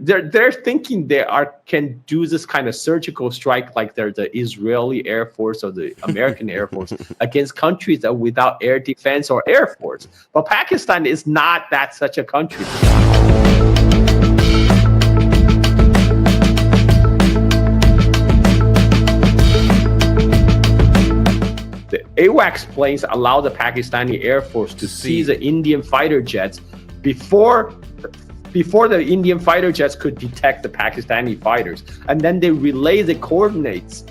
they're thinking can do this kind of surgical strike like they're the Israeli Air Force or the American Air Force against countries that are without air defense or air force. But Pakistan is not that such a country. The AWAC planes allow the Pakistani Air Force to see the Indian fighter jets before the Indian fighter jets could detect the Pakistani fighters. And then they relay the coordinates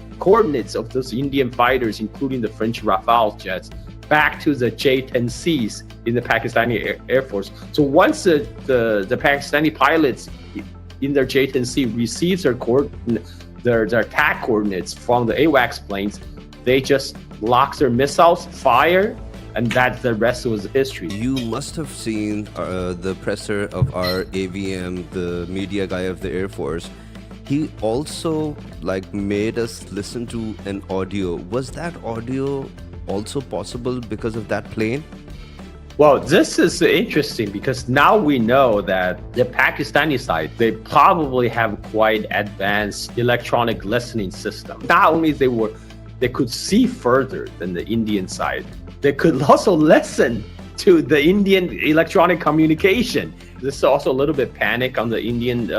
of those Indian fighters, including the French Raphael jets, back to the J-10Cs in the Pakistani Air Force. So once the Pakistani pilots in their J-10C receives their attack coordinates from the AWACS planes, they just lock their missiles, fire, and that's the rest was history. You must have seen the presser of our AVM, the media guy of the Air Force. He also made us listen to an audio. Was that audio also possible because of that plane? Well, this is interesting because now we know that the Pakistani side, they probably have quite advanced electronic listening system. Not only they could see further than the Indian side, they could also listen to the Indian electronic communication. This is also a little bit panic on the Indian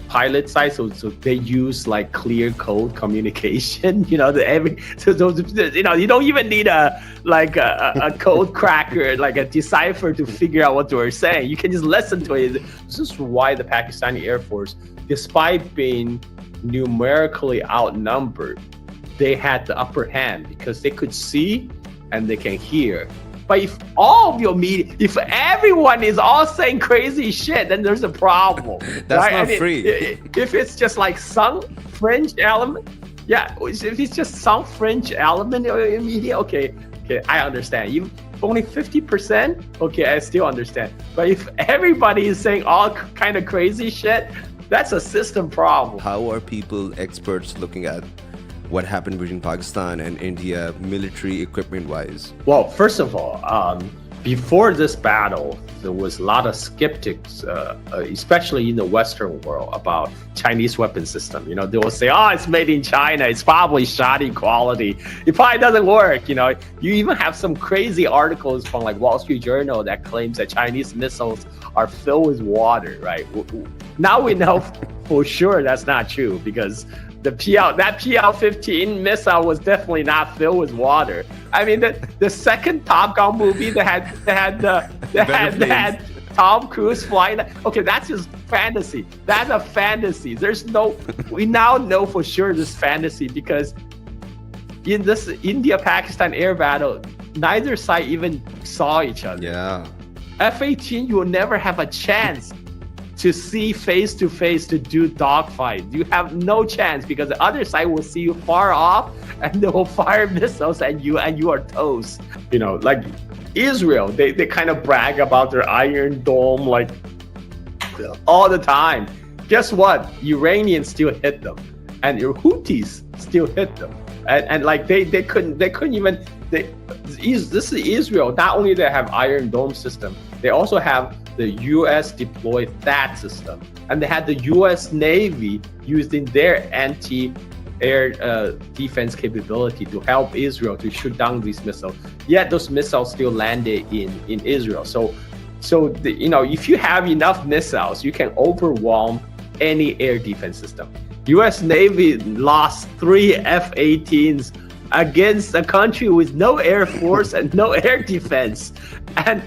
pilot side, so they use clear code communication. You don't even need a code cracker, a decipher to figure out what they were saying. You can just listen to it. This is why the Pakistani Air Force, despite being numerically outnumbered, they had the upper hand because they could see and they can hear. But if all of your media, if everyone is all saying crazy shit, then there's a problem. That's not free. If it's just some French element, if it's just some French element in media, okay, I understand. If only 50%, okay, I still understand. But if everybody is saying all kind of crazy shit, that's a system problem. How are experts looking at what happened between Pakistan and India military equipment wise? Well, first of all, before this battle, there was a lot of skeptics, especially in the Western world, about Chinese weapon system. They will say, it's made in China. It's probably shoddy quality. It probably doesn't work. You even have some crazy articles from Wall Street Journal that claims that Chinese missiles are filled with water, right? Now we know for sure that's not true because that PL-15 missile was definitely not filled with water. I mean, the second Top Gun movie that had Tom Cruise flying. Okay, that's just fantasy. That's a fantasy. We now know for sure this fantasy because in this India-Pakistan air battle, neither side even saw each other. Yeah. F-18, you will never have a chance to see face to face to do dogfight. You have no chance because the other side will see you far off and they will fire missiles at you and you are toast. Israel, they kind of brag about their Iron Dome all the time. Guess what? Iranians still hit them, and your Houthis still hit them, and they couldn't even. This is Israel. Not only they have Iron Dome system, they also have the U.S. deployed THAAD system, and they had the U.S. Navy using their anti-air defense capability to help Israel to shoot down these missiles. Yet those missiles still landed in Israel. So if you have enough missiles, you can overwhelm any air defense system. U.S. Navy lost 3 F-18s against a country with no air force and no air defense, and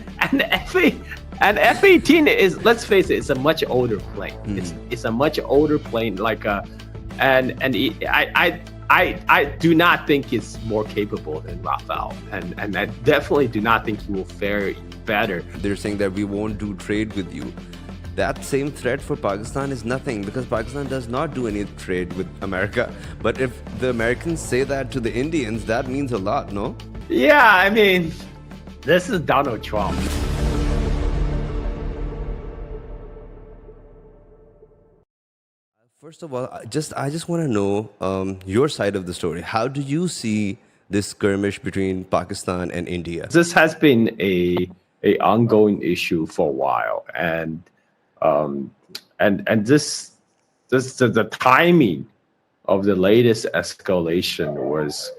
F-18 is, let's face it, it's a much older plane. It's a much older plane. I do not think it's more capable than Raphael, and I definitely do not think he will fare better. They're saying that we won't do trade with you. That same threat for Pakistan is nothing because Pakistan does not do any trade with America. But if the Americans say that to the Indians, that means a lot, no? Yeah, I mean, this is Donald Trump. First of all, I just want to know your side of the story. How do you see this skirmish between Pakistan and India? This has been a ongoing issue for a while, and And the timing of the latest escalation was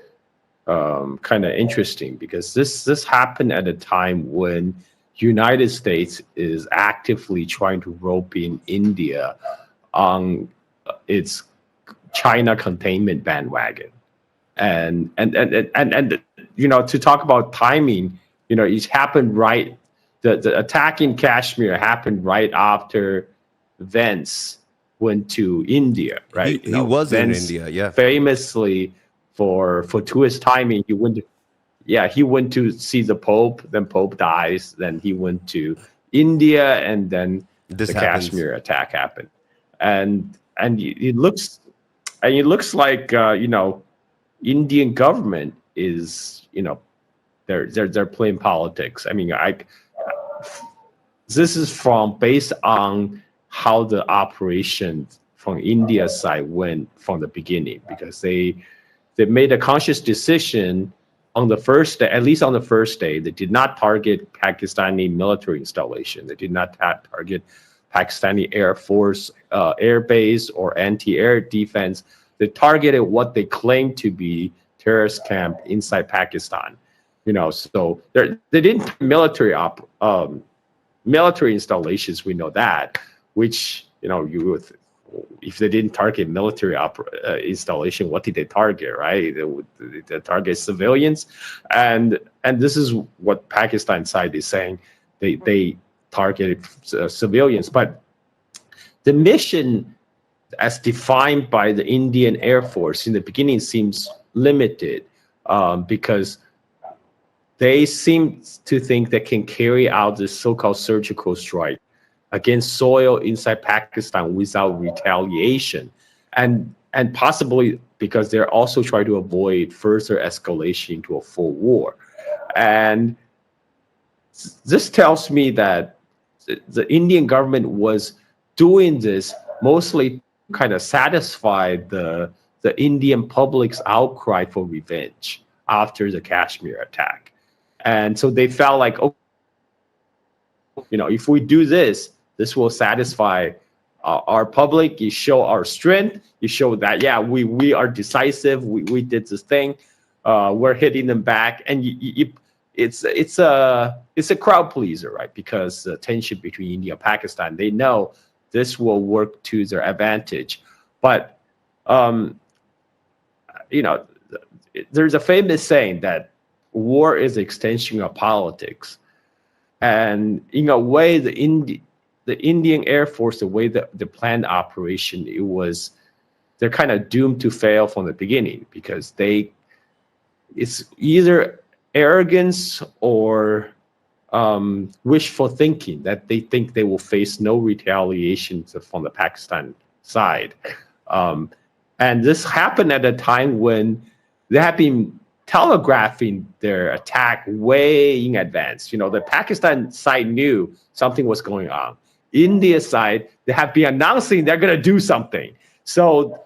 kind of interesting, because this happened at a time when United States is actively trying to rope in India on its China containment bandwagon. And to talk about timing, it happened right. The attack in Kashmir happened right after Vance went to India, right? He was in Vance India, yeah. famously for his timing, he went to see the Pope. Then Pope dies. Then he went to India, and then This the happens. Kashmir attack happened. And it looks like Indian government is they're playing politics. I mean, this is based on how the operation from India's side went from the beginning, because they made a conscious decision on the first day. At least on the first day, they did not target Pakistani military installation. They did not target Pakistani Air Force air base or anti-air defense. They targeted what they claimed to be terrorist camp inside Pakistan. So they didn't military installations. We know that, which you would, if they didn't target military installation, what did they target? Right? They target civilians, and this is what Pakistan side is saying. They targeted civilians, but the mission, as defined by the Indian Air Force in the beginning, seems limited, because they seem to think they can carry out this so-called surgical strike against soil inside Pakistan without retaliation, and possibly because they're also trying to avoid further escalation into a full war. And this tells me that the Indian government was doing this mostly to kind of satisfy the Indian public's outcry for revenge after the Kashmir attack. And so they felt like, if we do this, this will satisfy our public. You show our strength. You show that, we are decisive. We did this thing. We're hitting them back, and it's a crowd pleaser, right? Because the tension between India and Pakistan, they know this will work to their advantage. But there's a famous saying that war is an extension of politics, and in a way, the Indian Air Force, the way that the planned operation, they're kind of doomed to fail from the beginning, because it's either arrogance or wishful thinking that they think they will face no retaliation from the Pakistan side. And this happened at a time when they have been telegraphing their attack way in advance. The Pakistan side knew something was going on. India side, they have been announcing they're going to do something. So,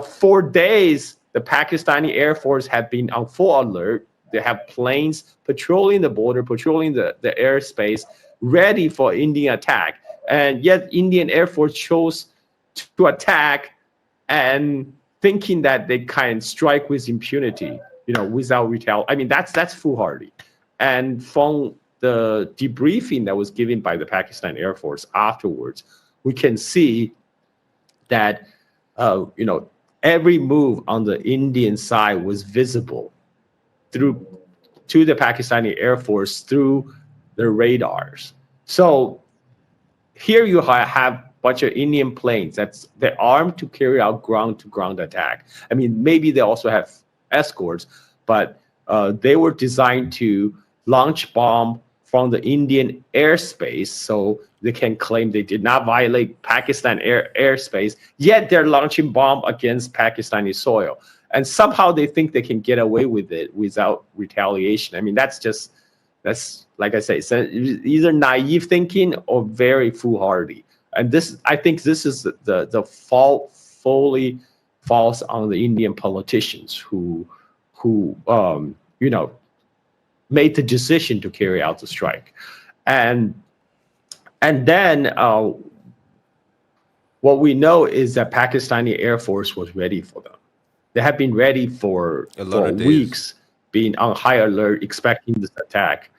for days, the Pakistani Air Force have been on full alert. They have planes patrolling the border, patrolling the airspace, ready for Indian attack. And yet Indian Air Force chose to attack, and thinking that they can strike with impunity, without retaliation. I mean, that's foolhardy. And from the debriefing that was given by the Pakistan Air Force afterwards, we can see that every move on the Indian side was visible to the Pakistani Air Force through their radars. So here you have a bunch of Indian planes they're armed to carry out ground-to-ground attack. I mean, maybe they also have escorts, but they were designed to launch bomb from the Indian airspace, so they can claim they did not violate Pakistan airspace, yet they're launching bomb against Pakistani soil. And somehow they think they can get away with it without retaliation. I mean, that's like I say, it's either naive thinking or very foolhardy. And I think this is the fault fully falls on the Indian politicians who made the decision to carry out the strike. And And then what we know is that Pakistani Air Force was ready for them. They have been ready for A lot of days. weeks, being on high alert, expecting this attack.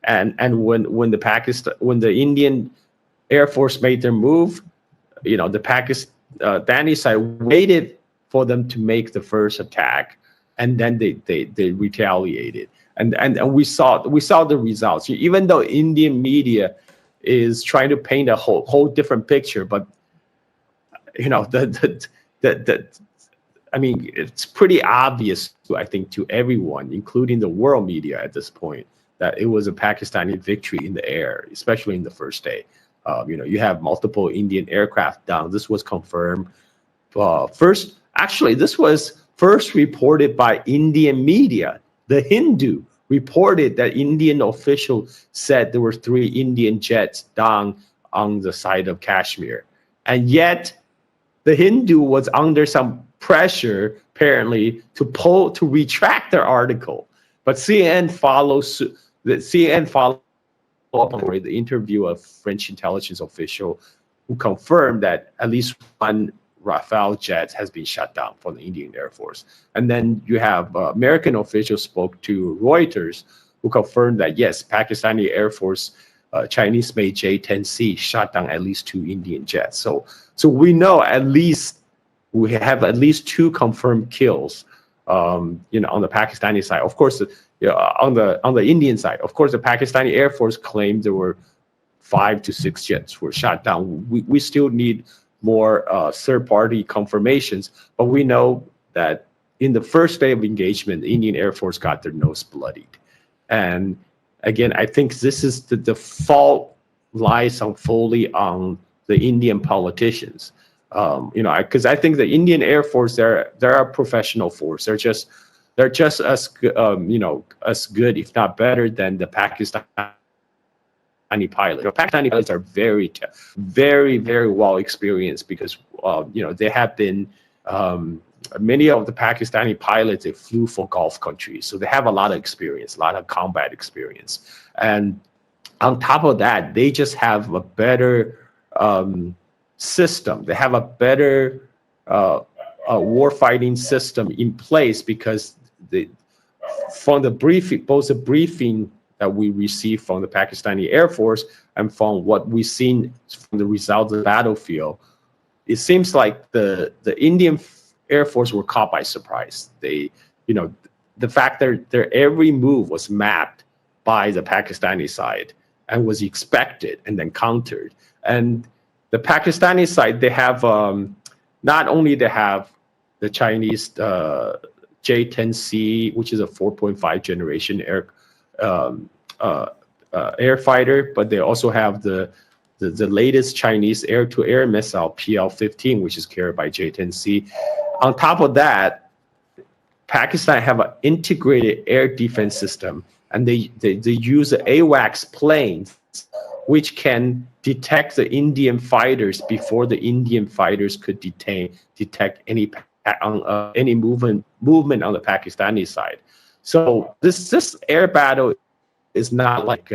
And when the Indian Air Force made their move, the Pakistani side waited for them to make the first attack, and then they retaliated. And we saw the results. Even though Indian media is trying to paint a whole different picture, but the I mean, it's pretty obvious, I think, to everyone, including the world media at this point, that it was a Pakistani victory in the air, especially in the first day. You have multiple Indian aircraft down. This was confirmed. This was first reported by Indian media. The Hindu reported that Indian officials said there were 3 Indian jets down on the side of Kashmir. And yet, the Hindu was under some pressure, apparently, to retract their article. But CNN follows suit. The CNN followed up on the interview of French intelligence official who confirmed that at least one Raphael jet has been shot down from the Indian Air Force. And then you have American officials spoke to Reuters who confirmed that, yes, Pakistani Air Force Chinese-made J-10C shot down at least 2 Indian jets. So we know we have at least 2 confirmed kills, on the Pakistani side. Of course, on the Indian side, of course, the Pakistani Air Force claimed there were 5 to 6 jets were shot down. We still need more third-party confirmations, but we know that in the first day of engagement, the Indian Air Force got their nose bloodied. And again, I think this is the fault lies fully on the Indian politicians. Because I think the Indian Air Force, they're a professional force. They're just as as good, if not better, than the Pakistani pilots. Pakistani pilots are very, very well experienced because they have been. Many of the Pakistani pilots, they flew for Gulf countries, so they have a lot of experience, a lot of combat experience. And on top of that, they just have a better system. They have a better warfighting system in place because from the briefing that we received from the Pakistani Air Force and from what we've seen from the results of the battlefield, it seems like the Indian Air Force were caught by surprise. The fact that their every move was mapped by the Pakistani side and was expected and then countered. And the Pakistani side, they have not only they have the Chinese J-10C, which is a 4.5 generation air fighter, but they also have the latest Chinese air-to-air missile PL-15, which is carried by J-10C. On top of that, Pakistan have an integrated air defense system, and they use the AWACS planes, which can detect the Indian fighters before the Indian fighters could detect any movement on the Pakistani side. So this air battle is not like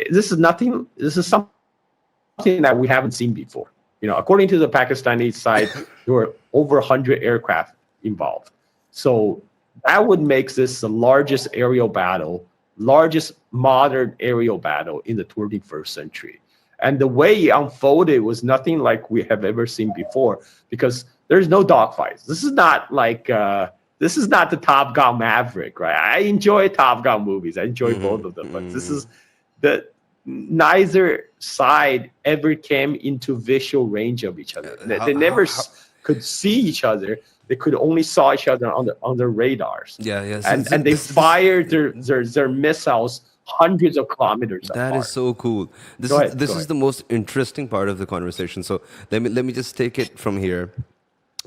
this is nothing. This is something that we haven't seen before. According to the Pakistani side, there were over 100 aircraft involved. So that would make this the largest modern aerial battle in the 21st century. And the way it unfolded was nothing like we have ever seen before because there's no dogfights. This is not the Top Gun Maverick, right? I enjoy Top Gun movies. I enjoy both of them, but this is neither side ever came into visual range of each other. They never could see each other. They could only saw each other on their radars. And they fired their missiles hundreds of kilometers apart. That is so cool. This is the most interesting part of the conversation. So let me just take it from here.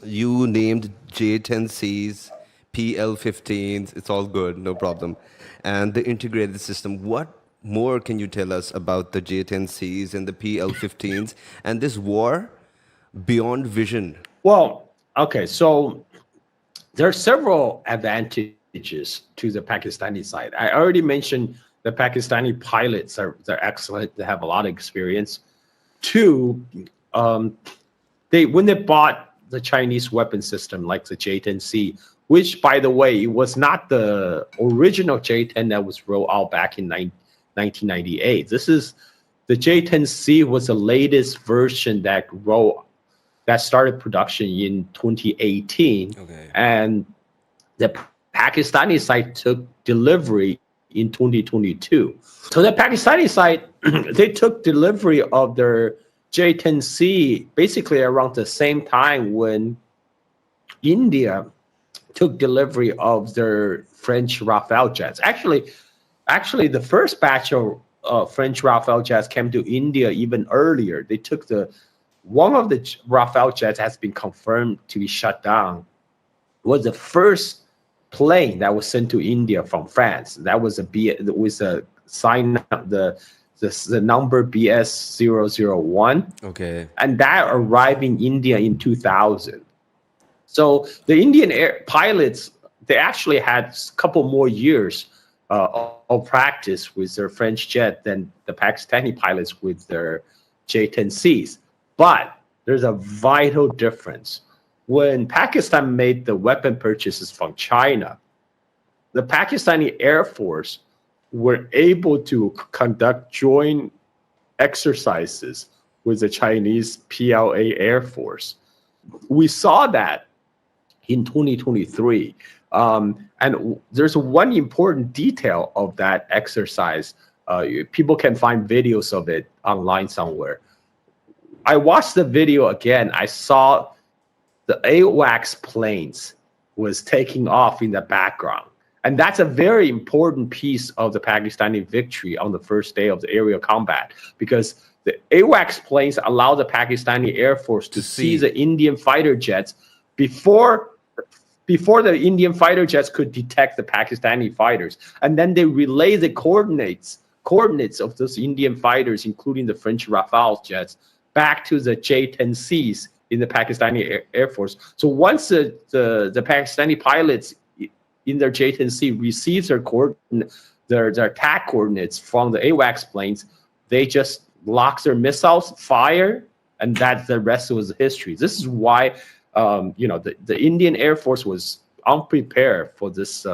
You named J-10Cs, PL-15s. It's all good, no problem. And the integrated system. What more can you tell us about the J-10Cs and the PL-15s and this war beyond vision? Well, okay, so there are several advantages to the Pakistani side. I already mentioned the Pakistani pilots they're excellent. They have a lot of experience. Two, when they bought the Chinese weapon system like the J-10C, which by the way, it was not the original J-10 that was rolled out back in 1998. This is the J-10C was the latest version that started production in 2018, and the Pakistani side took delivery in 2022. So the Pakistani side, they took delivery of their J-10C basically around the same time when India took delivery of their French Raphael jets. Actually, the first batch of French Raphael jets came to India even earlier. They took one of the Raphael jets has been confirmed to be shut down. It was the first plane that was sent to India from France. That was the number BS001. Okay. And that arrived in India in 2000. So the Indian air pilots, they actually had a couple more years of practice with their French jet than the Pakistani pilots with their J-10Cs. But there's a vital difference. When Pakistan made the weapon purchases from China, the Pakistani Air Force were able to conduct joint exercises with the Chinese PLA Air Force. We saw that in 2023. And there's one important detail of that exercise. People can find videos of it online somewhere. I watched the video again. I saw the AWACS planes was taking off in the background. And that's a very important piece of the Pakistani victory on the first day of the aerial combat, because the AWACS planes allow the Pakistani Air Force to see the Indian fighter jets before the Indian fighter jets could detect the Pakistani fighters. And then they relay the coordinates of those Indian fighters, including the French Rafale jets, back to the J-10Cs in the Pakistani Air Force. So once the Pakistani pilots in their J-10C receives their attack coordinates from the AWACS planes, they just lock their missiles, fire, and that's the rest was history. This is why the Indian Air Force was unprepared for this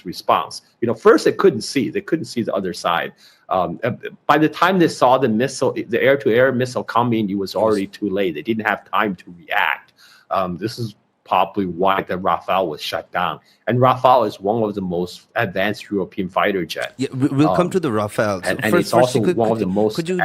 response. First they couldn't see the other side. By the time they saw the air-to-air missile coming, it was already too late. They didn't have time to react. This is probably why the Rafale was shut down. And Rafale is one of the most advanced European fighter jets. Yeah, we'll come to the Rafale. And it's also one of the most. Could you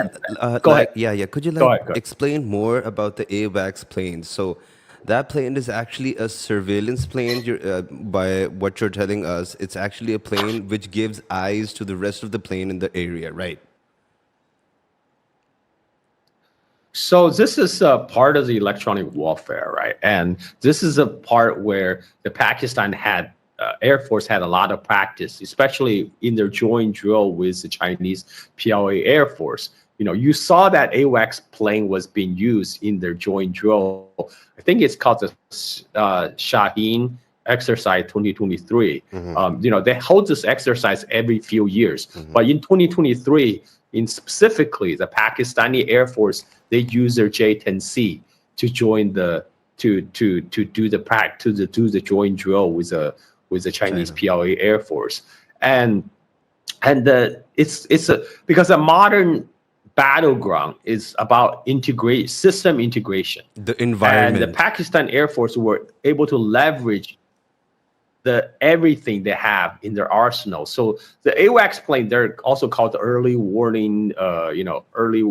go ahead. Yeah. Could you explain more about the AWACS plane? So that plane is actually a surveillance plane. By what you're telling us, it's actually a plane which gives eyes to the rest of the plane in the area, right? So this is a part of the electronic warfare, right? And this is a part where the Pakistan Air Force had a lot of practice, especially in their joint drill with the Chinese PLA Air Force. You saw that AWACS plane was being used in their joint drill. I think it's called the Shaheen exercise 2023. They hold this exercise every few years. But in 2023, specifically the Pakistani Air Force, they use their J-10C to join do the joint drill with the Chinese PLA Air Force. And because a modern battleground is about system integration. The environment. And the Pakistan Air Force were able to leverage everything they have in their arsenal. So the AWACS plane, they're also called the early warning, early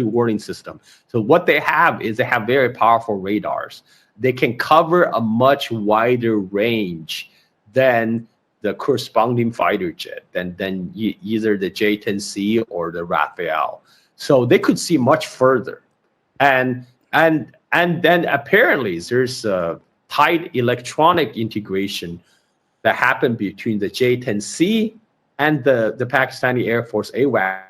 warning system. So what they have is they have very powerful radars. They can cover a much wider range than the corresponding fighter jet, than either the J-10C or the Raphael. So they could see much further. And then apparently there's a tight electronic integration that happened between the J-10C and the Pakistani Air Force AWACS.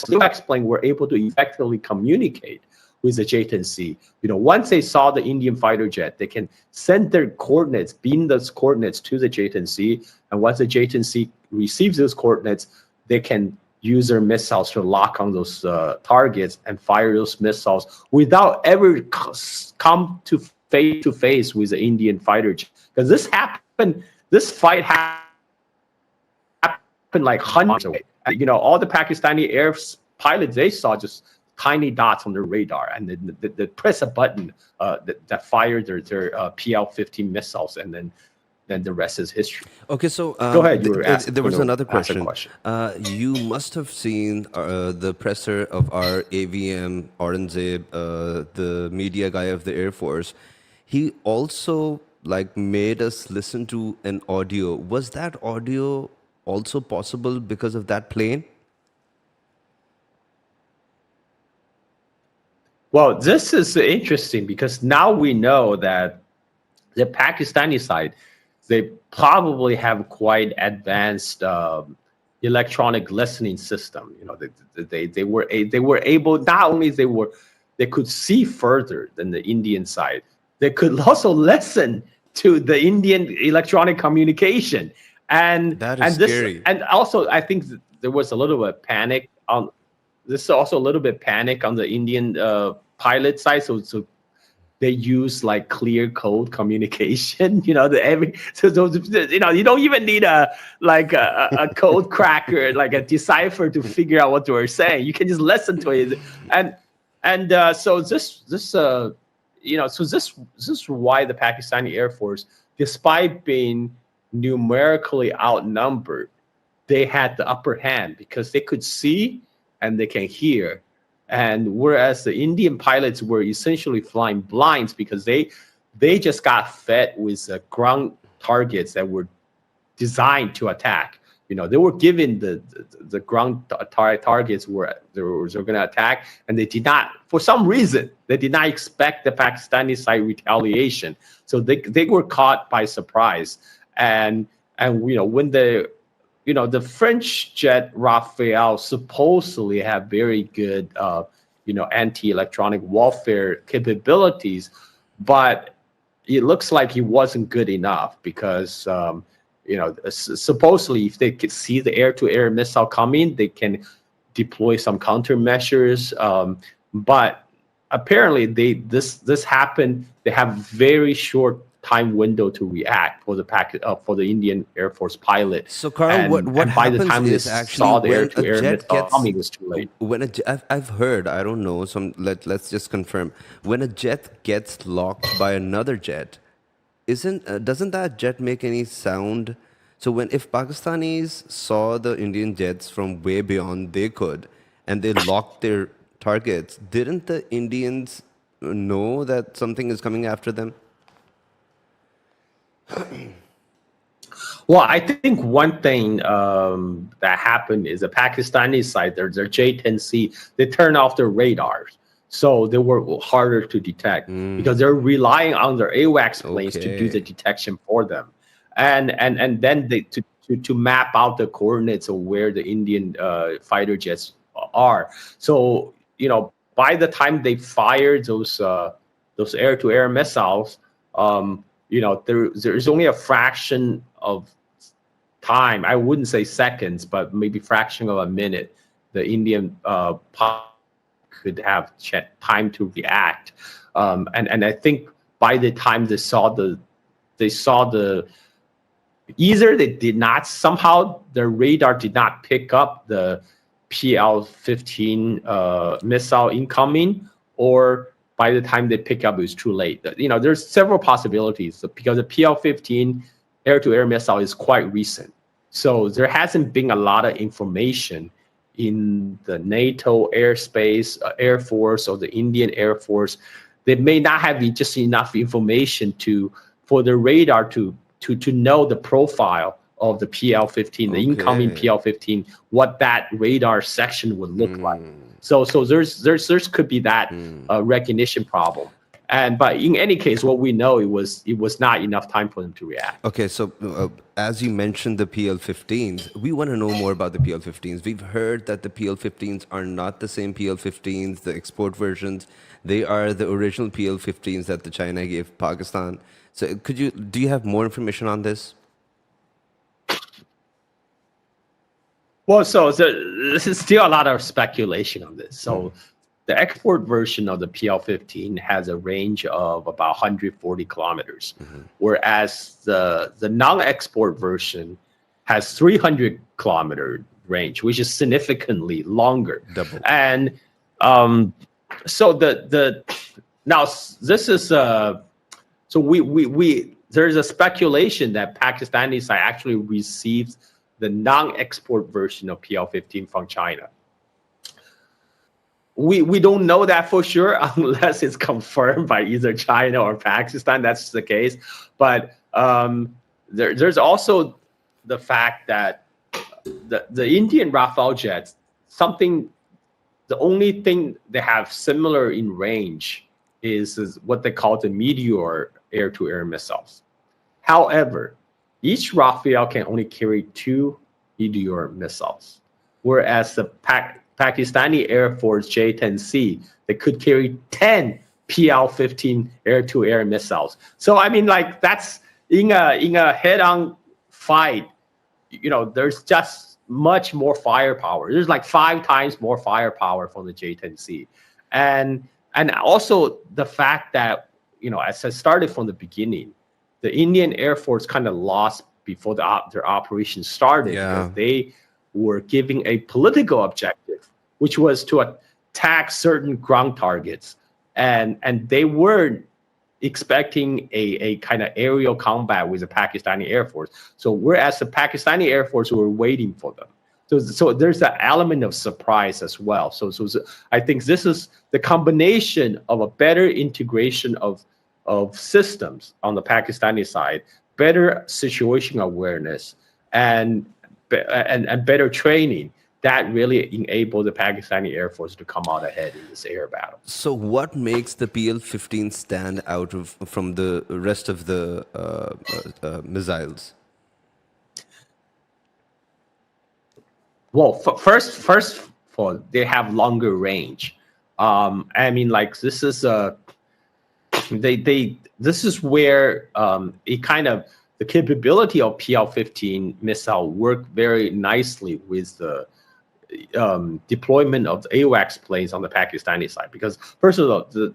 The AWACS plane were able to effectively communicate with the JTC. Once they saw the Indian fighter jet, they can send their coordinates, beam those coordinates to the JTC, and once the JTC receives those coordinates, they can use their missiles to lock on those targets and fire those missiles without ever come to face with the Indian fighter jet. Because this fight happened like hundreds away. All the Pakistani air pilots, they saw just tiny dots on their radar, and they press a button that fired their PL-15 missiles, and then the rest is history. Okay, so go ahead. There was another question. You must have seen the presser of our AVM, Aurangzeb, the media guy of the Air Force. He also made us listen to an audio. Was that audio also possible because of that plane? Well, this is interesting because now we know that the Pakistani side, they probably have quite advanced electronic listening system. They were able, not only they could see further than the Indian side, they could also listen to the Indian electronic communication. And that is scary. And also, I think there was a little bit of panic on. This is also a little bit panic on the Indian pilot side. So they use clear code communication. You don't even need a code cracker, like a decipher to figure out what they were saying. You can just listen to it, so this is why the Pakistani Air Force, despite being numerically outnumbered, they had the upper hand because they could see and they can hear. And whereas the Indian pilots were essentially flying blinds because they just got fed with ground targets that were designed to attack. They were given the ground targets where they were going to attack, and they did not, for some reason, they did not expect the Pakistani side retaliation. So they were caught by surprise. And when the French jet Raphael supposedly have very good anti-electronic warfare capabilities, but it looks like it wasn't good enough because supposedly if they could see the air-to-air missile coming, they can deploy some countermeasures. But apparently this happened. They have very short time window to react for the Indian Air Force pilot. So, Carl, what by happens the time is actually saw the air-to-air missile coming, it was too late. I've heard, I don't know, let's just confirm. When a jet gets locked by another jet, doesn't that jet make any sound? So if Pakistanis saw the Indian jets from way beyond they could, and they locked their targets, didn't the Indians know that something is coming after them? Well, I think one thing that happened is the Pakistani side, their J-10C, they turned off their radars. So they were harder to detect because they're relying on their AWAC planes to do the detection for them. And then to map out the coordinates of where the Indian fighter jets are. So, by the time they fired those air-to-air missiles, there's only a fraction of time. I wouldn't say seconds, but maybe fraction of a minute. The Indian pilot could have time to react, and I think by the time they saw the either they did not, somehow their radar did not pick up the PL-15 missile incoming, or by the time they pick up, it was too late. There's several possibilities because the PL-15 air-to-air missile is quite recent. So there hasn't been a lot of information in the NATO airspace, Air Force, or the Indian Air Force. They may not have just enough information for the radar to know the profile of the PL-15, the incoming PL-15, what that radar section would look like. So there's could be that recognition problem, But in any case, what we know, it was not enough time for them to react. Okay, so as you mentioned the PL-15s, we want to know more about the PL-15s. We've heard that the PL-15s are not the same PL-15s, the export versions. They are the original PL-15s that the China gave Pakistan. So do you have more information on this? Well, this is still a lot of speculation on this. So the export version of the PL-15 has a range of about 140 kilometers, whereas the non-export version has 300 kilometer range, which is significantly longer. Double. And so now this is so we there's a speculation that Pakistani side actually received the non-export version of PL-15 from China. We don't know that for sure unless it's confirmed by either China or Pakistan. That's the case. But there's also the fact that the Indian Raphael jets, the only thing they have similar in range is what they call the Meteor air-to-air missiles. However, each Raphael can only carry 2 Meteor missiles, whereas the Pakistani Air Force J-10C, they could carry 10 PL-15 air-to-air missiles. So I mean, like, that's in a head-on fight. There's just much more firepower. There's like 5 times more firepower from the J-10C, and also the fact that as I started from the beginning, the Indian Air Force kind of lost before their operation started, because they were giving a political objective, which was to attack certain ground targets, and they weren't expecting a kind of aerial combat with the Pakistani Air Force. So whereas the Pakistani Air Force were waiting for them. So there's an element of surprise as well. So I think this is the combination of a better integration of systems on the Pakistani side, better situation awareness, and better training that really enabled the Pakistani Air Force to come out ahead in this air battle. So what makes the PL-15 stand out from the rest of the missiles? Well, first of all, they have longer range. I mean, like, this is this is where it kind of, the capability of PL-15 missile work very nicely with the deployment of the AWAC planes on the Pakistani side, because first of all, the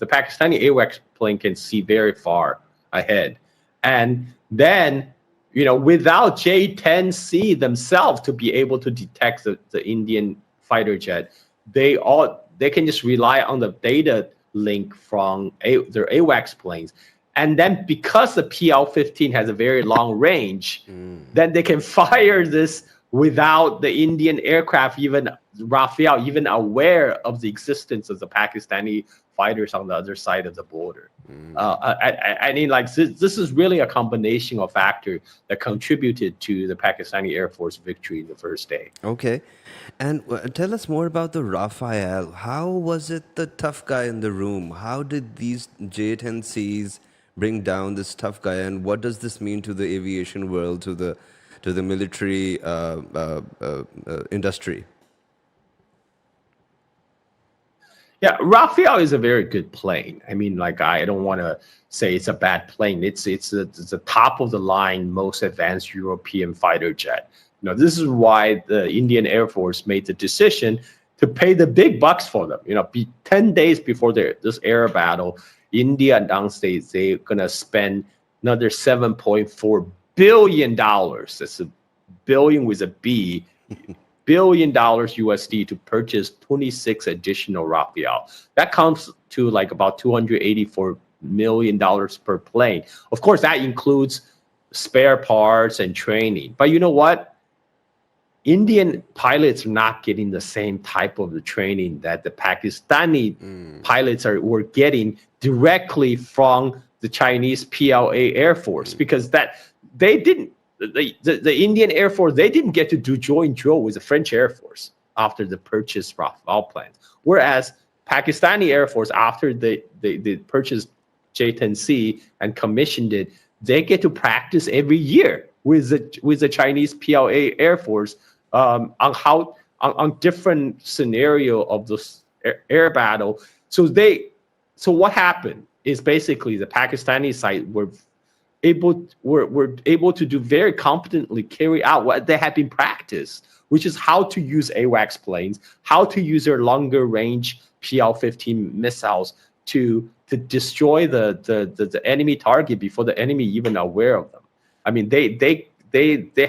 Pakistani AWAC plane can see very far ahead, and then without J-10C themselves to be able to detect the Indian fighter jet, they can just rely on the data link from their AWAC planes. And then because the PL-15 has a very long range, then they can fire this without the Indian aircraft, even Raphael, even aware of the existence of the Pakistani fighters on the other side of the border. I mean, like, this is really a combination of factors that contributed to the Pakistani Air Force victory in the first day. Okay. And tell us more about the Raphael. How was it the tough guy in the room? How did these J-10Cs bring down this tough guy? And what does this mean to the aviation world, to the military industry? Yeah, Raphael is a very good plane. I mean, like, I don't want to say it's a bad plane. It's the top of the line, most advanced European fighter jet. This is why the Indian Air Force made the decision to pay the big bucks for them. 10 days before this air battle, India announced they're gonna spend another $7.4 billion. That's a billion with a B. $billion USD to purchase 26 additional Raphael. That comes to like about $284 million per plane. Of course, that includes spare parts and training. But you know what? Indian pilots are not getting the same type of the training that the Pakistani pilots were getting directly from the Chinese PLA Air Force, because they didn't. The Indian Air Force, they didn't get to do joint drill with the French Air Force after the purchase Rafale planes. Whereas Pakistani Air Force, after they purchased J-10C and commissioned it, they get to practice every year with the Chinese PLA Air Force on how on different scenario of this air battle. So what happened is basically the Pakistani side were able to do very competently carry out what they had been practiced, which is how to use AWACS planes, how to use their longer range PL-15 missiles to destroy the enemy target before the enemy even aware of them. I mean, they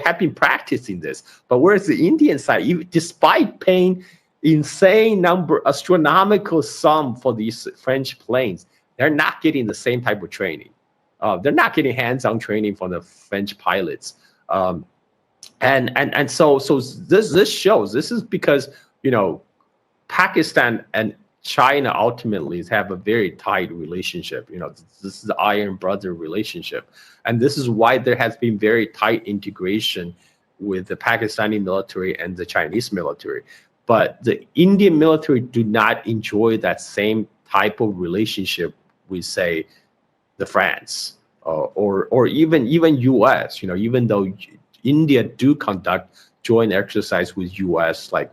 have been practicing this, but whereas the Indian side, despite paying insane astronomical sum for these French planes, they're not getting the same type of training. They're not getting hands-on training from the French pilots, and so this shows. This is because Pakistan and China ultimately have a very tight relationship. This is the iron brother relationship, and this is why there has been very tight integration with the Pakistani military and the Chinese military. But the Indian military do not enjoy that same type of relationship with, say, the France or even U.S. Even though India do conduct joint exercise with U.S. like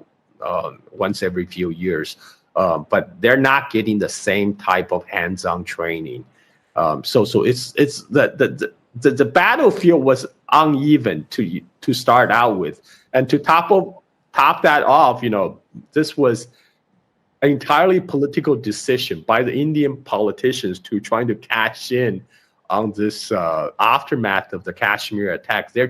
once every few years, but they're not getting the same type of hands-on training. So it's the battlefield was uneven to start out with, and to top that off, this was an entirely political decision by the Indian politicians to trying to cash in on this aftermath of the Kashmir attacks. They're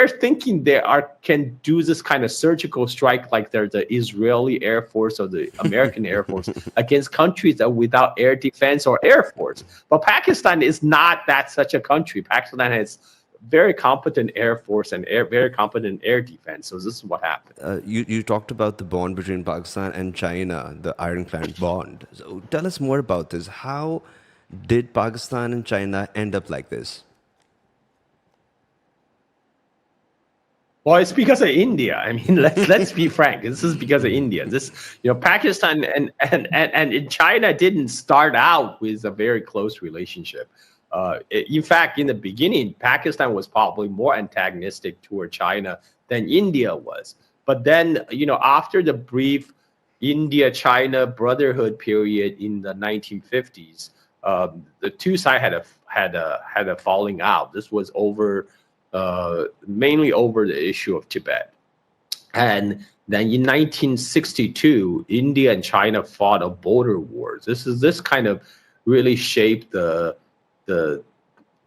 thinking they can do this kind of surgical strike like they're the Israeli Air Force or the American Air Force against countries that without air defense or air force. But Pakistan is not that such a country. Pakistan has very competent air force and very competent air defense. So this is what happened. You talked about the bond between Pakistan and China, the ironclad bond. So tell us more about this. How did Pakistan and China end up like this? Well, it's because of India. I mean, let's be frank. This is because of India. Pakistan and China didn't start out with a very close relationship. In fact, in the beginning, Pakistan was probably more antagonistic toward China than India was. But then, after the brief India-China brotherhood period in the 1950s, the two sides had a falling out. This was mainly over the issue of Tibet. And then in 1962, India and China fought a border war. This kind of really shaped the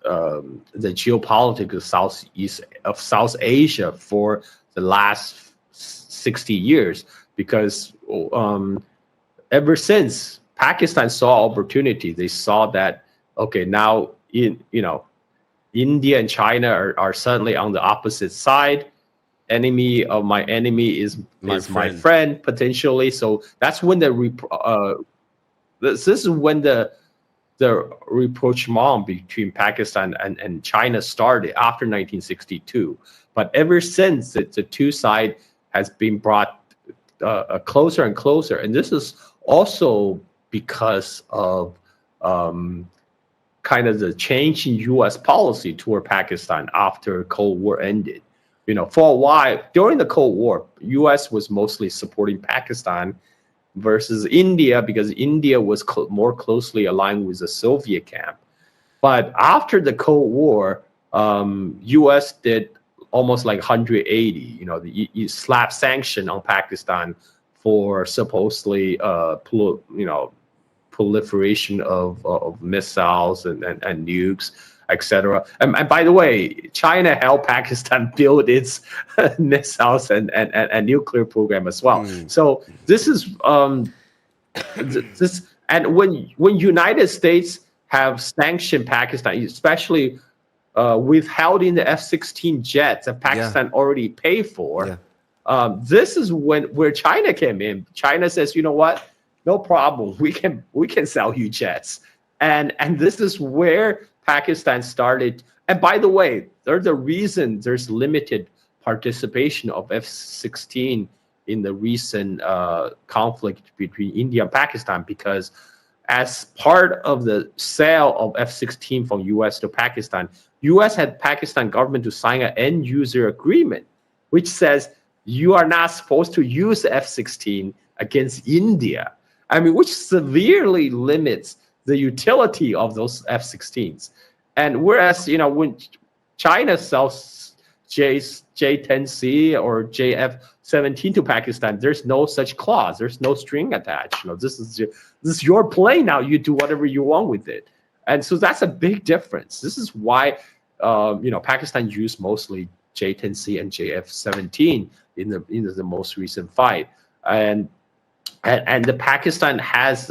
geopolitics of South Asia for the last 60 years, because ever since Pakistan saw opportunity, they saw that now India and China are suddenly on the opposite side. Enemy of my enemy is my friend potentially. So that's when this is when the rapprochement between Pakistan and China started after 1962. But ever since, the two sides has been brought closer and closer. And this is also because of kind of the change in U.S. policy toward Pakistan after Cold War ended. For a while during the Cold War, U.S. was mostly supporting Pakistan versus India because India was more closely aligned with the Soviet camp. But after the Cold War, U.S. did almost like 180. You slap sanction on Pakistan for supposedly proliferation of missiles and nukes, etc. And by the way, China helped Pakistan build its missiles and nuclear program as well. So this is this, and when United States have sanctioned Pakistan, especially withholding the F-16 jets that Pakistan already paid for, this is where China came in. China says, you know what? No problem. We can sell you jets, and this is where Pakistan started. And by the way, there's the reason there's limited participation of F-16 in the recent conflict between India and Pakistan, because as part of the sale of F-16 from U.S. to Pakistan, U.S. had Pakistan government to sign an end user agreement, which says you are not supposed to use F-16 against India. I mean, which severely limits the utility of those F-16s. And whereas, when China sells J-10C or JF-17 to Pakistan, there's no such clause. There's no string attached. This is your plane now. You do whatever you want with it. And so that's a big difference. This is why, Pakistan used mostly J-10C and JF-17 in the most recent fight. And the Pakistan has,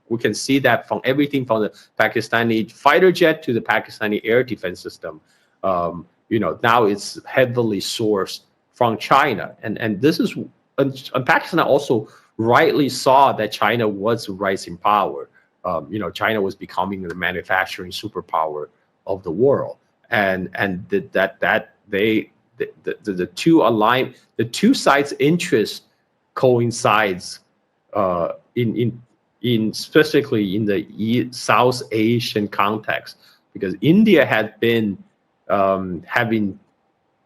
we can see that from everything from the Pakistani fighter jet to the Pakistani air defense system. Now it's heavily sourced from China, and this is, and Pakistan also rightly saw that China was rising power. China was becoming the manufacturing superpower of the world, and the two sides' interests coincides in specifically in the South Asian context, because India had been having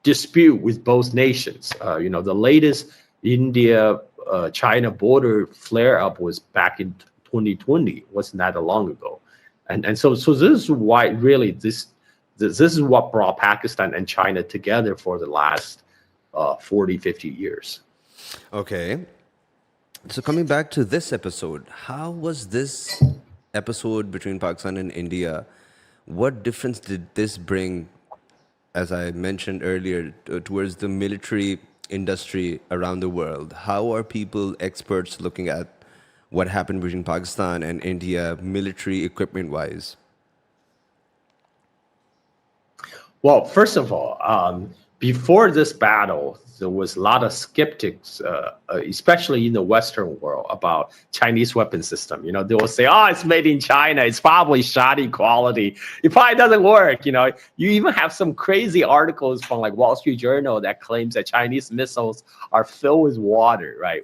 dispute with both nations. The latest India-China border flare-up was back in 2020. Wasn't that long ago? And so this is why really this is what brought Pakistan and China together for the last 40, 50 years. Okay. So coming back to this episode, how was this episode between Pakistan and India? What difference did this bring, as I mentioned earlier, towards the military industry around the world? How are people, experts, looking at what happened between Pakistan and India military equipment-wise? Well, first of all, before this battle, there was a lot of skeptics, especially in the Western world, about Chinese weapon system. They will say, "Oh, it's made in China. It's probably shoddy quality. It probably doesn't work." You even have some crazy articles from like Wall Street Journal that claims that Chinese missiles are filled with water. Right?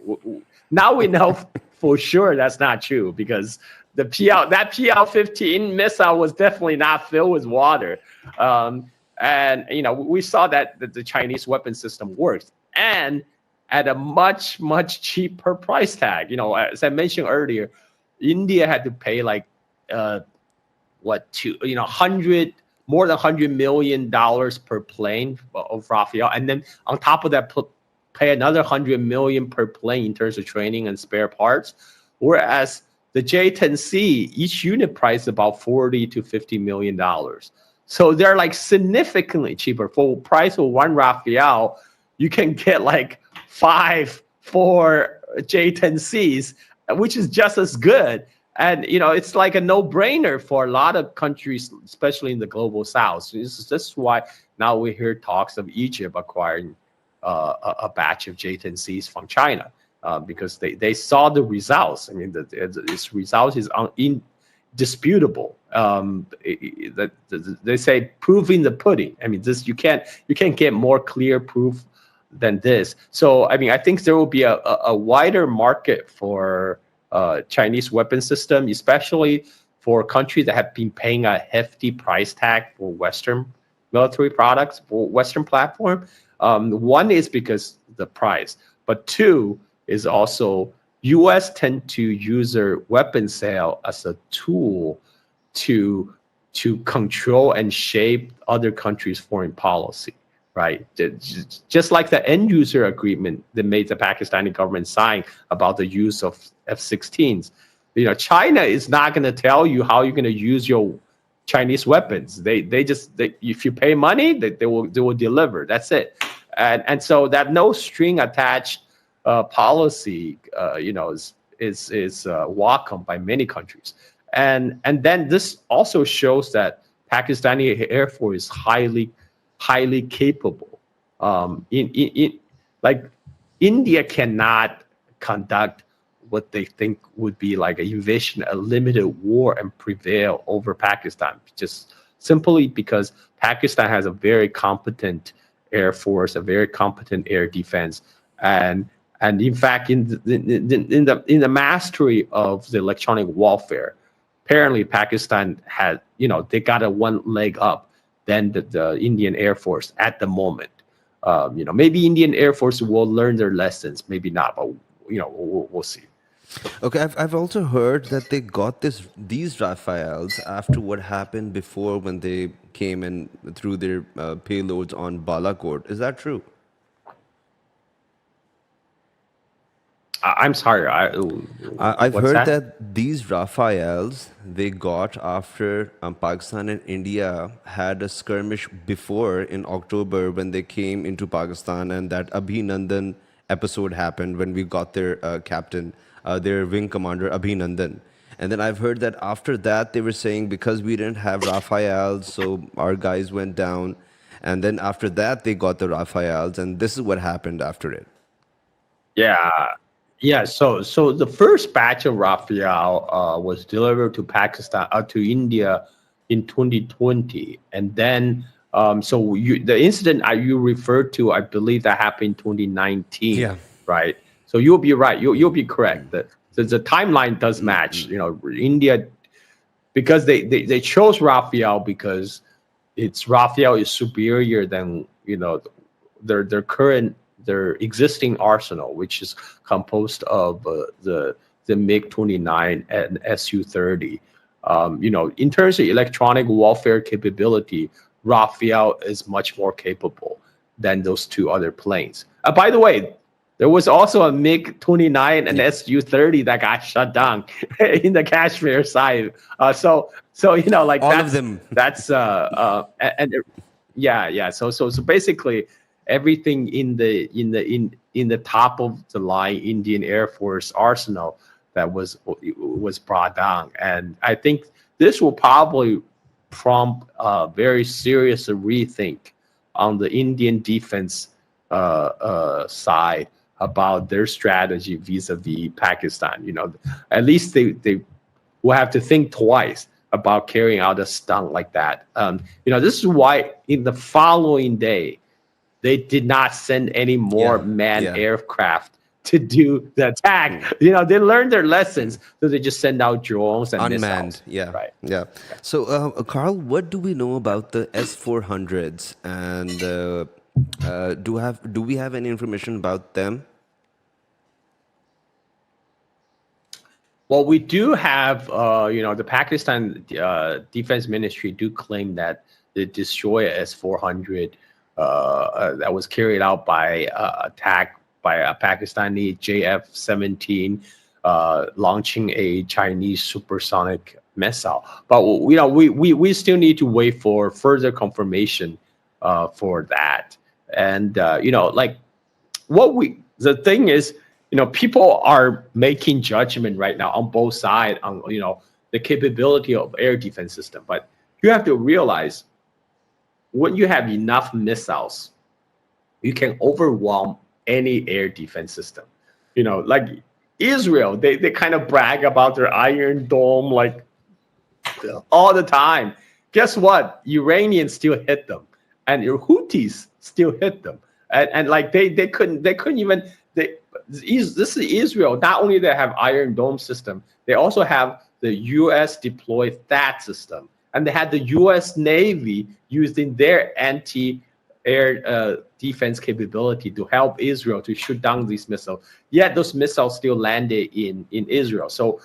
Now we know for sure that's not true, because that PL-15 missile was definitely not filled with water. And we saw that the Chinese weapon system works, and at a much, much cheaper price tag. As I mentioned earlier, India had to pay like more than $100 million per plane of Raphael, and then on top of that, pay another $100 million per plane in terms of training and spare parts. Whereas the J-10C, each unit price is about $40 to $50 million. So they're like significantly cheaper. For price of one Raphael, you can get like 4 J-10Cs, which is just as good. And it's like a no-brainer for a lot of countries, especially in the global South. So this is why now we hear talks of Egypt acquiring a batch of J-10Cs from China, because they saw the results. I mean, this result is indisputable. They say proving the pudding. I mean, this you can't get more clear proof than this. So I mean, I think there will be a wider market for Chinese weapon system, especially for countries that have been paying a hefty price tag for Western military products, for Western platform. One is because the price, but two is also U.S. tend to use their weapon sale as a tool to control and shape other countries' foreign policy, right? Just like the end user agreement that made the Pakistani government sign about the use of F-16s. China is not going to tell you how you're going to use your Chinese weapons. They if you pay money, they will deliver. That's it. And so that no string attached policy, is welcome by many countries. And then this also shows that Pakistani Air Force is highly capable. Like India cannot conduct what they think would be like a limited war and prevail over Pakistan, just simply because Pakistan has a very competent Air Force, a very competent air defense, and And in fact, in the mastery of the electronic warfare, apparently Pakistan had, they got a one leg up than the Indian Air Force at the moment. Maybe Indian Air Force will learn their lessons, maybe not, but we'll see. Okay, I've also heard that they got these Raphaels after what happened before when they came and threw their payloads on Balakot. Is that true? I'm sorry. I've What's heard that? that these Raphaels they got after Pakistan and India had a skirmish before in October when they came into Pakistan, and that Abhinandan episode happened when we got their captain, their wing commander Abhinandan. And then I've heard that after that they were saying because we didn't have Raphaels, so our guys went down. And then after that they got the Raphaels, and this is what happened after it. Yeah, yeah. So the first batch of Raphael was delivered to Pakistan, to India in 2020, and then the incident you referred to, I believe that happened in 2019, Yeah. right? So you'll be right. You'll be correct. The timeline does match. India, because they chose Raphael because Raphael is superior than their existing arsenal, which is composed of the MiG-29 and Su-30. In terms of electronic warfare capability, Raphael is much more capable than those two other planes. By the way, there was also a MiG-29 and Su-30 that got shut down in the Kashmir side. So like All that's of them. that's and yeah. So basically, everything in the top of the line Indian Air Force arsenal that was brought down, and I think this will probably prompt a very serious rethink on the Indian defense side about their strategy vis-a-vis Pakistan. At least they will have to think twice about carrying out a stunt like that. This is why in the following day they did not send any more manned aircraft to do the attack. They learned their lessons, so they just send out drones and Unmanned. missiles. Right. Yeah. So, Carl, what do we know about the S-400s, and do we have any information about them? Well, we do have, the Pakistan Defense Ministry do claim that the destroyer S-400 that was carried out by attack by a Pakistani JF-17 launching a Chinese supersonic missile. But we still need to wait for further confirmation for that. And the thing is, people are making judgment right now on both sides on the capability of air defense system. But you have to realize, when you have enough missiles, you can overwhelm any air defense system. Like Israel, they kind of brag about their Iron Dome all the time. Guess what? Iranians still hit them, and your Houthis still hit them, and they couldn't even. This is Israel. Not only they have Iron Dome system, they also have the U.S. deployed THAAD system. And they had the U.S. Navy using their anti-air defense capability to help Israel to shoot down these missiles. Yet those missiles still landed in Israel. So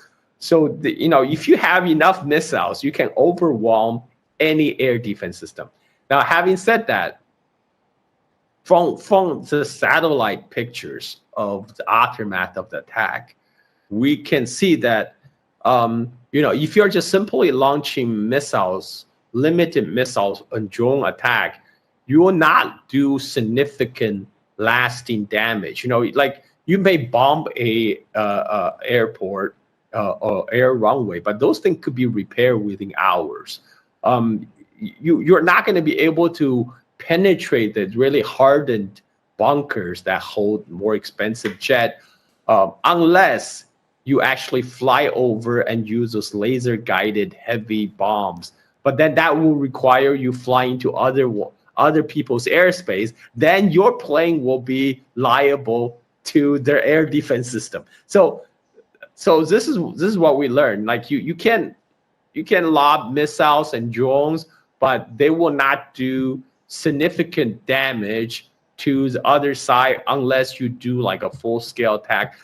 if you have enough missiles, you can overwhelm any air defense system. Now, having said that, from the satellite pictures of the aftermath of the attack, we can see that if you're just simply launching missiles, limited missiles on drone attack, you will not do significant lasting damage. You may bomb a airport or air runway, but those things could be repaired within hours. You're not going to be able to penetrate the really hardened bunkers that hold more expensive jet unless you actually fly over and use those laser-guided heavy bombs. But then that will require you flying to other people's airspace. Then your plane will be liable to their air defense system. So this is what we learned. Like you can lob missiles and drones, but they will not do significant damage to the other side unless you do like a full scale attack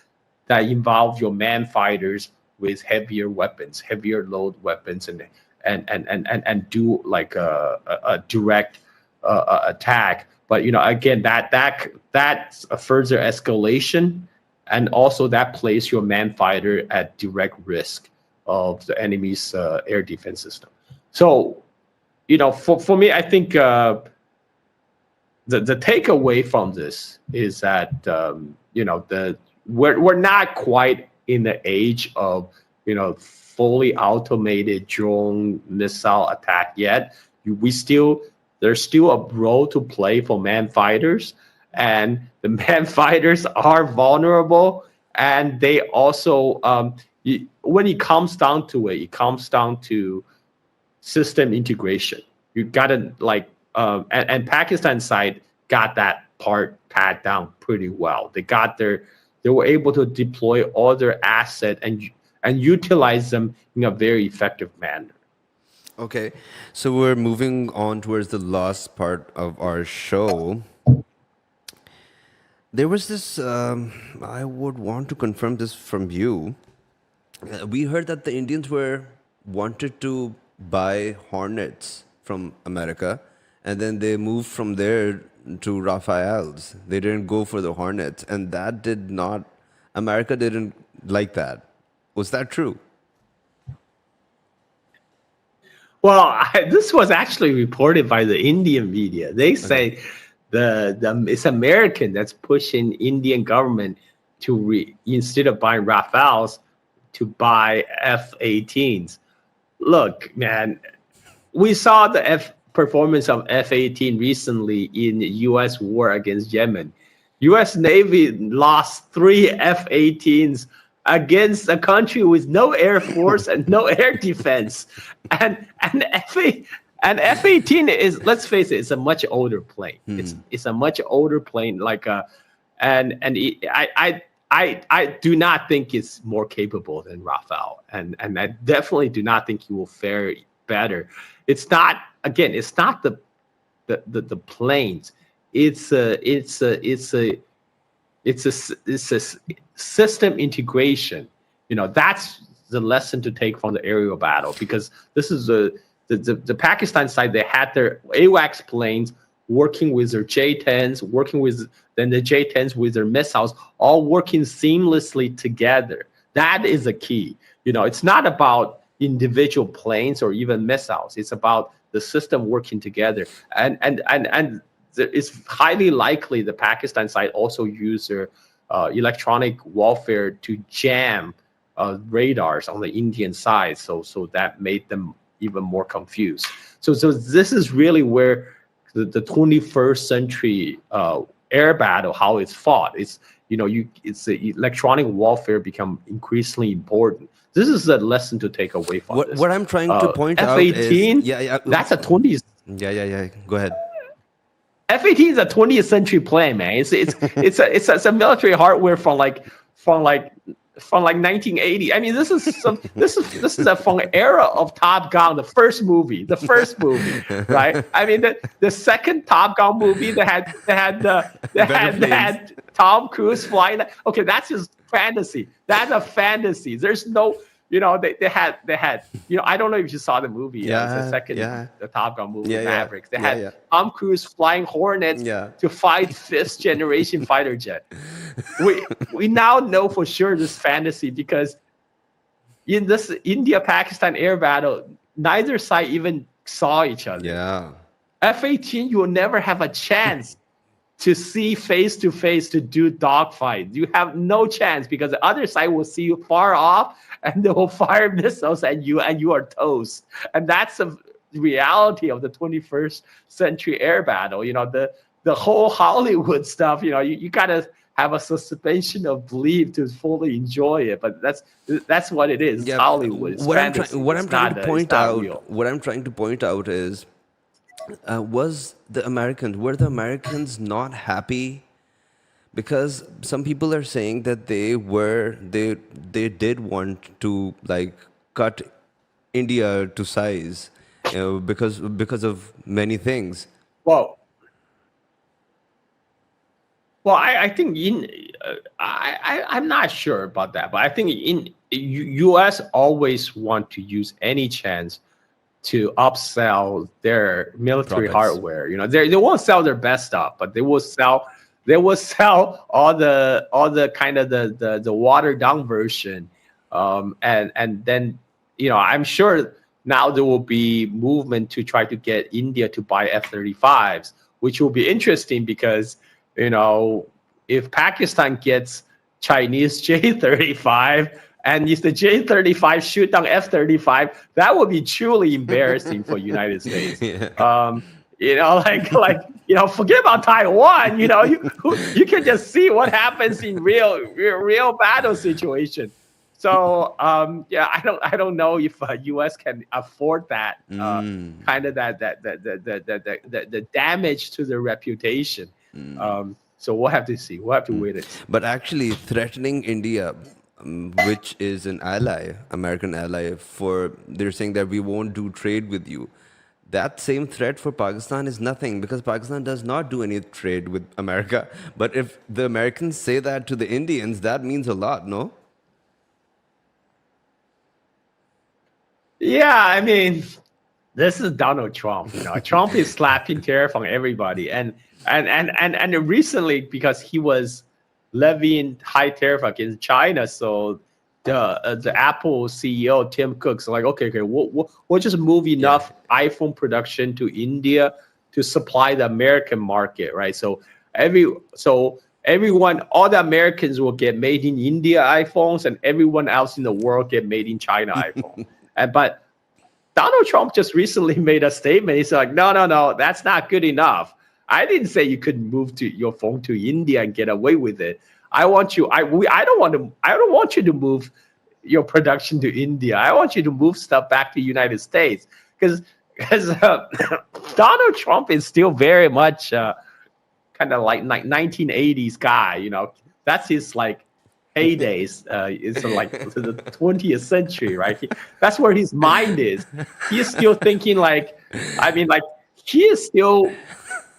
that involves your man fighters with heavier weapons, heavier load weapons, and do like a direct attack. But again, that's a further escalation, and also that places your man fighter at direct risk of the enemy's air defense system. So, for me, I think the takeaway from this is that we're not quite in the age of fully automated drone missile attack yet. There's still a role to play for man fighters, and the man fighters are vulnerable, and they also when it comes down to it comes down to system integration. You gotta and Pakistan side got that part pat down pretty well. They were able to deploy all their assets and utilize them in a very effective manner. Okay, so we're moving on towards the last part of our show. There was this, I would want to confirm this from you. We heard that the Indians wanted to buy Hornets from America, and then they moved from there to Raphaels. They didn't go for the Hornets, and America didn't like that. Was that true? Well, this was actually reported by the Indian media. They say it's American that's pushing Indian government to instead of buying Rafales, to buy F-18s. Look, man, we saw the performance of F-18 recently in the U.S. war against Yemen. U.S. Navy lost 3 F-18s against a country with no air force and no air defense. And F-18 is, let's face it, it's a much older plane. It's a much older plane. I do not think it's more capable than Raphael, and I definitely do not think he will fare better. It's not the planes. It's a system integration. That's the lesson to take from the aerial battle, because this is the Pakistan side. They had their AWACS planes working with their J-10s, working with then the J-10s with their missiles, all working seamlessly together. That is the key. It's not about individual planes or even missiles. It's about the system working together. And it's highly likely the Pakistan side also used their electronic warfare to jam radars on the Indian side. So that made them even more confused. So this is really where the 21st century air battle, how it's fought. It's the electronic warfare become increasingly important. This is a lesson to take away from this. What I'm trying to point out F-18, is that's a 20th. Yeah. Go ahead. F-18 is a 20th century plane, man. It's a military hardware from 1980. I mean, this is from era of Top Gun, the first movie, right? I mean, the second Top Gun movie, they had Tom Cruise flying. Okay, that's just fantasy. That's a fantasy. There's no, they had. I don't know if you saw the movie. The Top Gun movie, Mavericks. They had Tom Cruise flying Hornets to fight 5th generation fighter jet. We now know for sure this fantasy, because in this India-Pakistan air battle, neither side even saw each other. Yeah. F-18, you will never have a chance to see face to face to do dogfight. You have no chance, because the other side will see you far off and they will fire missiles at you, and you are toast. And that's the reality of the 21st century air battle. The whole Hollywood stuff, you gotta have a suspension of belief to fully enjoy it, but that's what it is. Yeah, Hollywood. It's fantasy. What I'm trying to point out is, were the Americans not happy Because some people are saying that they did want to like cut India to size, because of many things. Well, well, I think I'm not sure about that, but I think U.S. always want to use any chance to upsell their military Profits. hardware. They won't sell their best stuff, but they will sell all the kind of the watered down version. And then I'm sure now there will be movement to try to get India to buy F-35s, which will be interesting because if Pakistan gets Chinese J-35 and if the J-35 shoot down F-35, that would be truly embarrassing for United States. Yeah. Forget about Taiwan. You can just see what happens in real battle situation. So yeah, I don't know if U.S. can afford that kind of the damage to their reputation. So we'll have to see. We'll have to wait and see. But actually, threatening India, which is an ally, American ally, they're saying that we won't do trade with you. That same threat for Pakistan is nothing because Pakistan does not do any trade with America. But if the Americans say that to the Indians, that means a lot, no? Yeah, I mean, this is Donald Trump. Trump is slapping tariff on everybody, and recently because he was levying high tariff against China, so the Apple CEO Tim Cook's like, okay, we'll just move enough iPhone production to India to supply the American market, right? So everyone, all the Americans will get made in India iPhones, and everyone else in the world get made in China iPhone. But Donald Trump just recently made a statement. He's like, no, that's not good enough. I didn't say you could move your phone to India and get away with it. I don't want you to move your production to India. I want you to move stuff back to the United States because Donald Trump is still very much kind of like 1980s guy. That's his like heydays. It's like the 20th century, right? That's where his mind is. He's still thinking like he is still.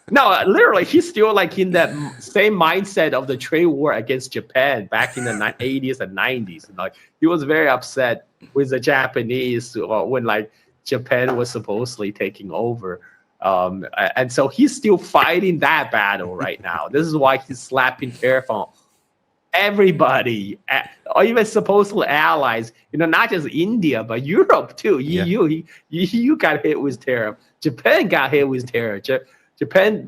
No, literally, he's still like in that same mindset of the trade war against Japan back in the 80s and 90s. And, like, he was very upset with the Japanese when like Japan was supposedly taking over. And so he's still fighting that battle right now. This is why he's slapping tariff on everybody, or even supposedly allies. Not just India, but Europe too. EU, EU got hit with tariff. Japan got hit with tariff. Japan,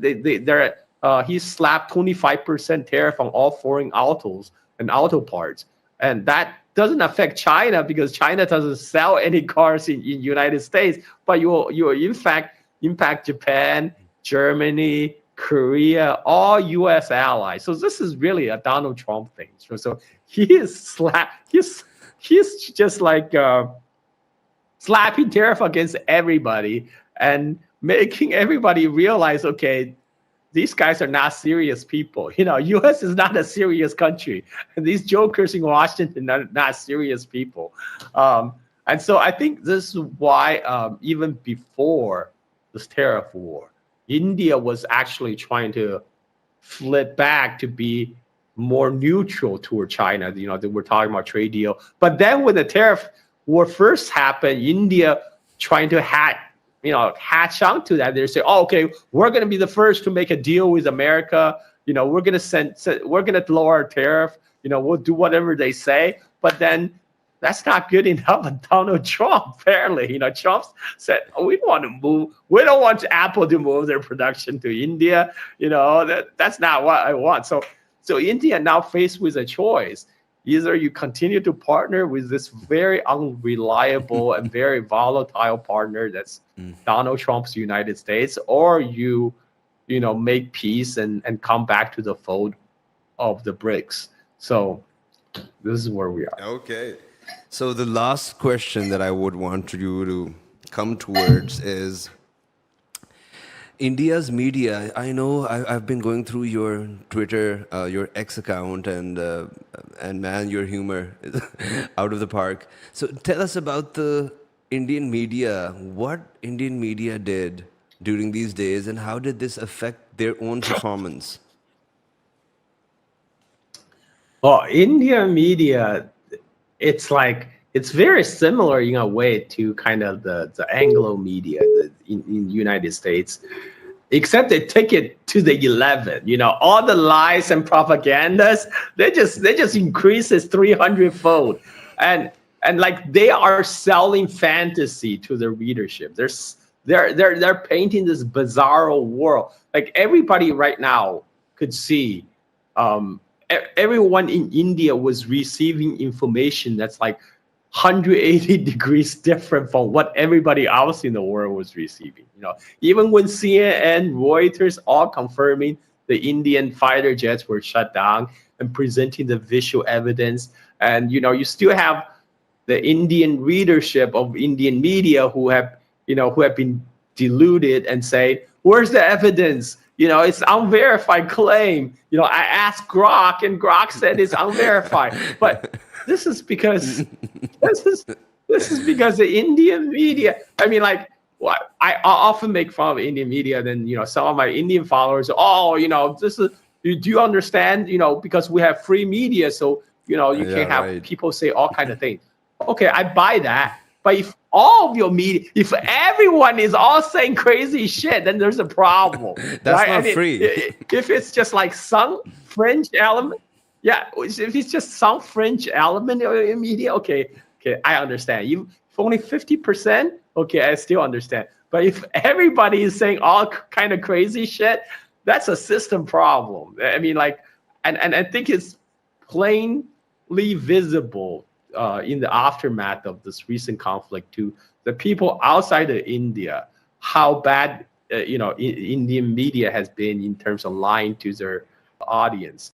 he slapped 25% tariff on all foreign autos and auto parts, and that doesn't affect China because China doesn't sell any cars in United States. But you in fact impact Japan, Germany, Korea, all U.S. allies. So this is really a Donald Trump thing. So he's just like slapping tariff against everybody and making everybody realize, okay, these guys are not serious people. U.S. is not a serious country. And these jokers in Washington are not serious people. And so I think this is why even before this tariff war, India was actually trying to flip back to be more neutral toward China. They were talking about trade deal. But then when the tariff war first happened, India trying to hatch onto that. They say, oh, okay, we're going to be the first to make a deal with America. We're going to lower our tariff. We'll do whatever they say. But then that's not good enough. And Donald Trump, apparently, Trump said, oh, we don't want Apple to move their production to India. That's not what I want. So India now faced with a choice. Either you continue to partner with this very unreliable and very volatile partner that's Donald Trump's United States, or you make peace and come back to the fold of the BRICS. So this is where we are. Okay. So the last question that I would want you to come towards is, India's media, I know I've been going through your Twitter, your X account, and man, your humor is out of the park. So tell us about the Indian media. What Indian media did during these days, and how did this affect their own performance? Well, India media, it's very similar in a way to kind of the Anglo media in United States, except they take it to the 11. All the lies and propagandas, they just increase it 300-fold, and like they are selling fantasy to the readership. They're painting this bizarro world. Like everybody right now could see. Um, Everyone in India was receiving information that's like 180 degrees different from what everybody else in the world was receiving. Even when CNN, Reuters, all confirming the Indian fighter jets were shut down and presenting the visual evidence, and you still have the Indian readership of Indian media who have been deluded and say, "Where's the evidence? It's unverified claim." I asked Grok, and Grok said it's unverified. But this is because this is this is because the Indian media. I mean, like, what I often make fun of Indian media. Then some of my Indian followers, this is. Do you understand? Because we have free media, so you Yeah, can have right. people say all kind of things. Okay, I buy that. But if all of your media, if everyone is all saying crazy shit, then there's a problem, That's right? I not mean, free. if it's just like some French element, yeah, if it's just some French element in media, okay, I understand. If only 50%, okay, I still understand. But if everybody is saying all kind of crazy shit, that's a system problem. I mean, like, and I think it's plainly visible in the aftermath of this recent conflict to the people outside of India, how bad Indian media has been in terms of lying to their audience.